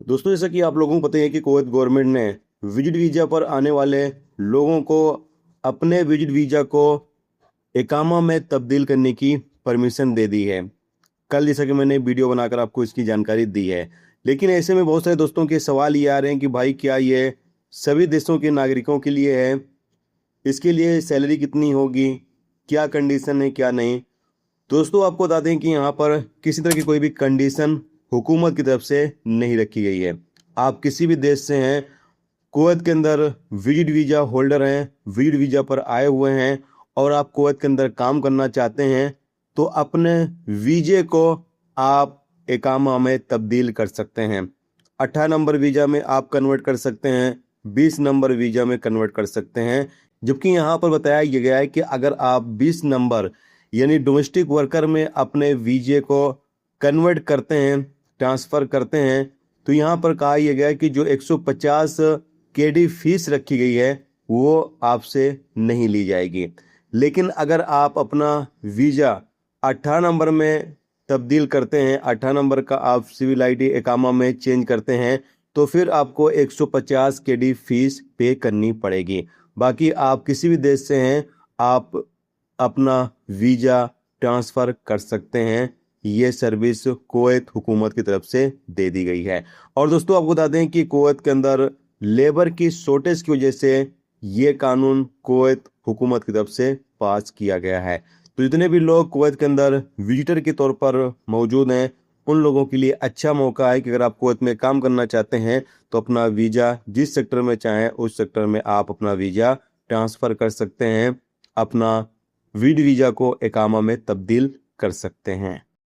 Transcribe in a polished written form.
दोस्तों, जैसा कि आप लोगों को पता है कि कुवैत गवर्नमेंट ने विजिट वीज़ा पर आने वाले लोगों को अपने विजिट वीज़ा को इकामा में तब्दील करने की परमिशन दे दी है। कल जैसा कि मैंने वीडियो बनाकर आपको इसकी जानकारी दी है, लेकिन ऐसे में बहुत सारे दोस्तों के सवाल ये आ रहे हैं कि भाई क्या ये सभी देशों के नागरिकों के लिए है? इसके लिए सैलरी कितनी होगी? क्या कंडीशन है, क्या नहीं? दोस्तों, आपको बता दें कि यहाँ पर किसी तरह की कोई भी कंडीशन हुकूमत की तरफ से नहीं रखी गई है। आप किसी भी देश से हैं, कुवैत के अंदर विजिट वीज़ा होल्डर हैं, विजिट वीज़ा पर आए हुए हैं और आप कुवैत के अंदर काम करना चाहते हैं, तो अपने वीज़े को आप इकामा में तब्दील कर सकते हैं। 18 नंबर वीज़ा में आप कन्वर्ट कर सकते हैं, 20 नंबर वीज़ा में कन्वर्ट कर सकते हैं। जबकि यहाँ पर बताया गया है कि अगर आप 20 नंबर यानी डोमेस्टिक वर्कर में अपने वीज़े को कन्वर्ट करते हैं, ट्रांसफ़र करते हैं, तो यहाँ पर कहा यह गया है कि जो 150 केडी फीस रखी गई है वो आपसे नहीं ली जाएगी। लेकिन अगर आप अपना वीज़ा 18 नंबर में तब्दील करते हैं, 18 नंबर का आप सिविल आईडी इकामा में चेंज करते हैं, तो फिर आपको 150 केडी फीस पे करनी पड़ेगी। बाकी आप किसी भी देश से हैं, आप अपना वीज़ा ट्रांसफ़र कर सकते हैं। ये सर्विस कुवैत हुकूमत की तरफ से दे दी गई है। और दोस्तों, आपको बता दें कि कुवैत के अंदर लेबर की शॉर्टेज की वजह से ये कानून कुवैत हुकूमत की तरफ से पास किया गया है। तो जितने भी लोग कुवैत के अंदर विजिटर के तौर पर मौजूद हैं, उन लोगों के लिए अच्छा मौका है कि अगर आप कुवैत में काम करना चाहते हैं तो अपना वीज़ा जिस सेक्टर में चाहें उस सेक्टर में आप अपना वीज़ा ट्रांसफ़र कर सकते हैं, अपना वीड वीज़ा को इकामा में तब्दील कर सकते हैं।